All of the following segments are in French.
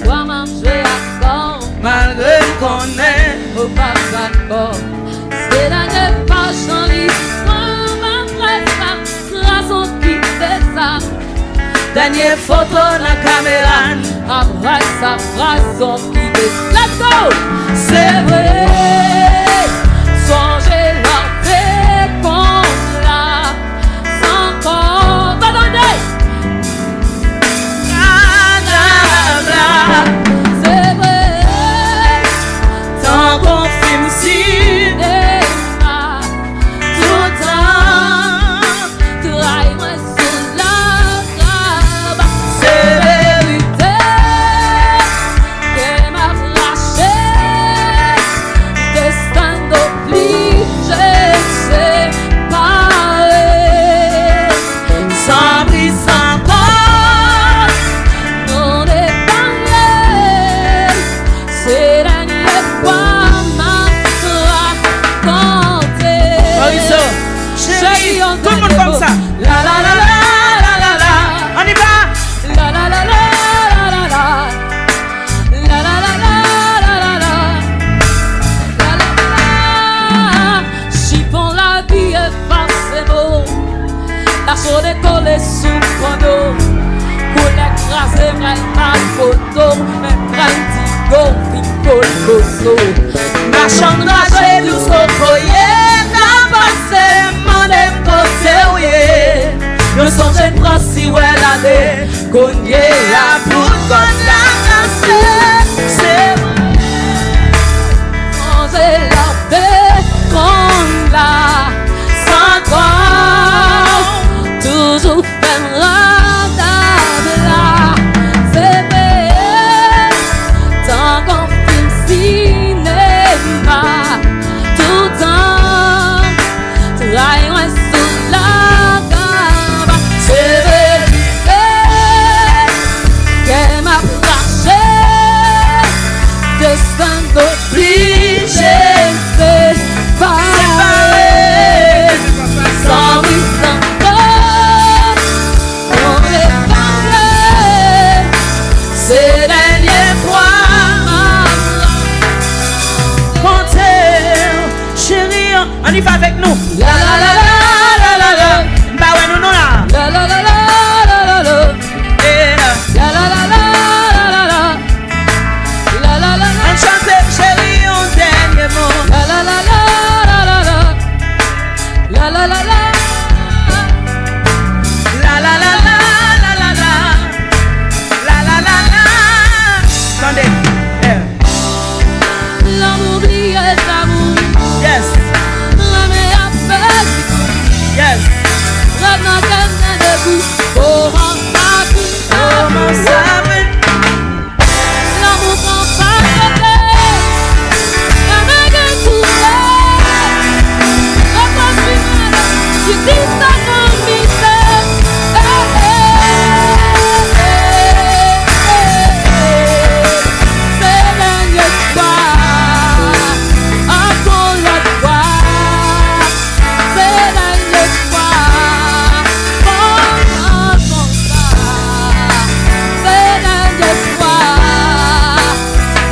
soir même je d'accord. Malgré qu'on est Au pas d'accord. C'est la dernière page dans l'histoire. Après ça, raison qui fait ça. dernière photo dans la caméra. Après ça, raison qui fait ça. C'est vrai. Songez la paix qu'on l'a sans corps. Attendez! C'est vrai. Tant qu'on filme si Tout temps, trahi-moi sous la table. c'est Vérité qu'elle m'a lâché. Destin d'obligé, c'est pareil. sans bris, sans corps. On est parlé. C'est la dernière fois m'a raconté. Mauricio, chérie, on tout le monde comme ça. La la la la la la la. On y va. La la la la la la la. La la la la la la la. La la la. Chiffon la vie est passé beau. La chaude est collée sous chrono. Qu'on écrase mal ma photo. Mais prenne tigo, fico, gozo. Ma chambre c'est douce cocoyer. N'a passé, m'en est côté, oui. Nous sommes jeunes bras si ouais l'année. Qu'on y est là pour qu'on la casse. C'est vrai. Manger la paix qu'on l'a sans corps. Toujours faire radabla. C'est vrai. Tant qu'on filme cinéma. Tout temps. Trahi-moi sous la gamme. C'est vérité qu'elle m'a lâché. Destin d'obligé, c'est pareil. Sans lui, sans corps, on est parlé. C'est la dernière fois. Comptez, chérie, on y va avec nous. La la la la la la la. Bah ouais, nous, non, là. La la la la la la la. Et là, La la la la la la la. La la la la. on chante, chérie, on dernier mot. La la la la la la la. La la la la. La la la la la la la. La la la la. Attendez. L'amour oublie l'amour. Yes, Ramène à faire. yes. Revenant qu'elle n'est debout. Comment ça fait? Comment ça va? L'amour prend pas de paix. La main que tout tu dis ça comme mystère. C'est la dernière fois. Encore la fois. C'est la dernière fois. Comment comme ça? C'est la dernière fois.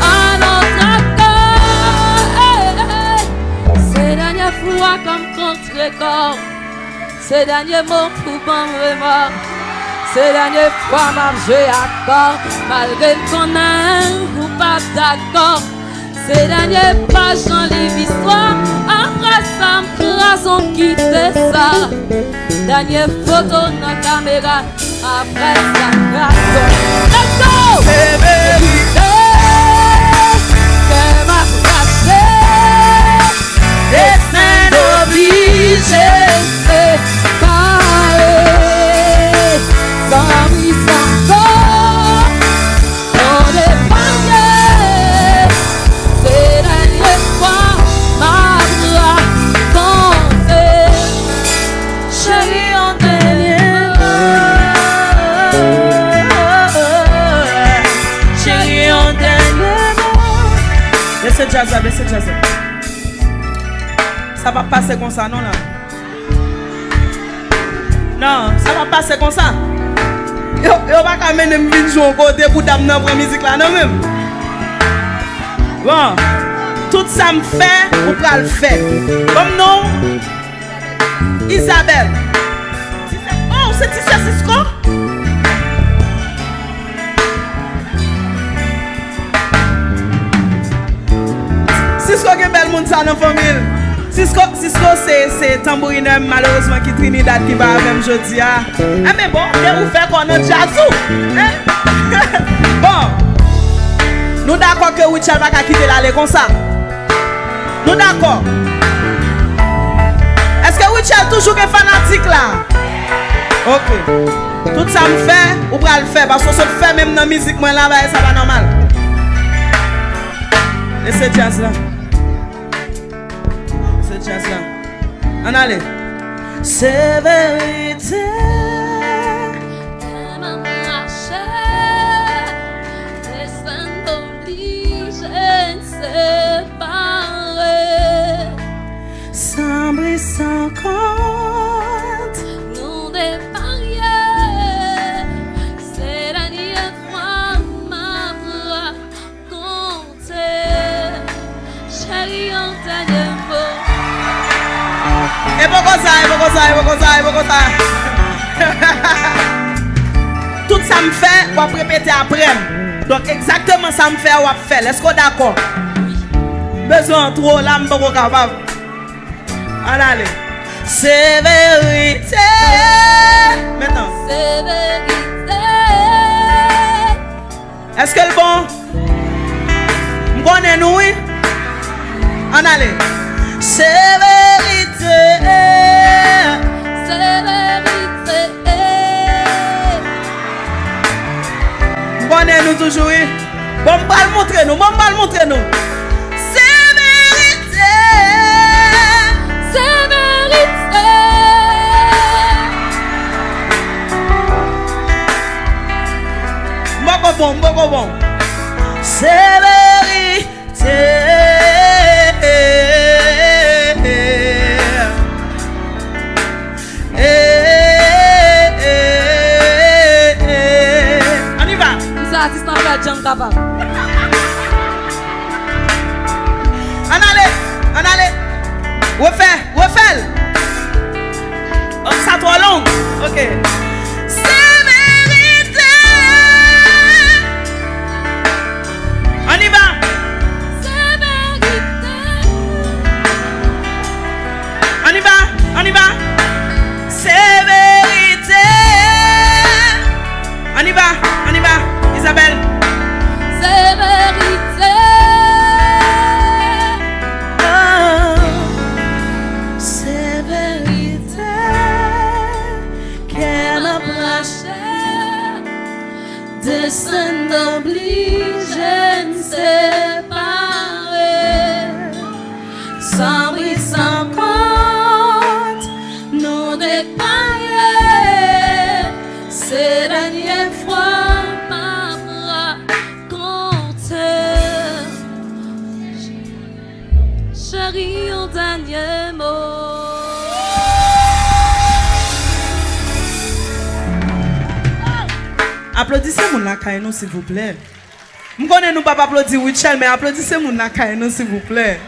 À notre accord. C'est la dernière fois comme contre-corps. C'est dernier mot pour bon remords. C'est dernière fois m'a joué accord. Malgré qu'on a un ou pas d'accord. C'est dernière page dans l'histoire. Après ça m'crason qui fait ça. Dernière photo dans la caméra. Après ça m'crason. Let's go! C'est vérité. Qu'elle m'a caché. Destin obligé. C'est pareil. Sans vie, sans corps, on est parlé. C'est la dernière fois m'a raconté. Chérie, on dernier mot. Chérie, on dernier mot. Laissez jazz, laissez jazz. Ça va passer comme ça, non là? Non, ça va passer comme ça. Yo pas qu'à mener me jouer côté pour dame dans la musique là non même. Bon, tout ça me fait ou pas le faire. Comme non Isabelle. Oh, c'est Tissia Cisco. Cisco qui est belle monde ça dans la famille. Cisco c'est tambourineur malheureusement qui Trinidad qui va même jeudi. Ah mais bon, vous faites qu'on a jazzou. Bon, nous d'accord que Richard va quitter l'aller comme ça. Nous d'accord. Est-ce que Richard toujours est fanatique là? Ok. Tout ça me fait, ou pas le faire parce que ça le fait même dans la musique moi là ça va normal. Et c'est jazz là. Jazz là. En allez. C'est vérité. Sans bruit, sans compte. Nous des barrières. C'est la nuit fois m'a raconté. Chérie, on t'a de mots. Et pourquoi ça. Tout ça me fait, on va répéter après. Donc exactement ça me fait, on va faire. Est-ce qu'on est d'accord? Besoin trop, là, je ne suis pas capable. Allez. C'est vérité. Maintenant. C'est vérité. Est-ce que le bon? Je connais nous, oui? Allez. C'est vérité. C'est vérité. Je connais nous toujours, oui? Bon, je vais le montrer nous. C'est vérité. C'est vérité. Bon. C'est vérité. On y va. Nous artistes en fait Jean capable. On allait. Refais. Oh, ça trop long. Ok. C'est vérité. On y va. C'est vérité. On y va. C'est vérité. On y va. Isabelle. C'est vérité. C'est vérité. Qu'elle a Chair de son oblige ne séparer. Sans bruit, sans compte, nous dépailler. C'est la dernière fois m'a raconté. Chérie, un dernier mot. Applaudissez mon Nakaino s'il vous plaît. Je ne connais pas applaudir Wichel, mais applaudissez mon Nakaino s'il vous plaît.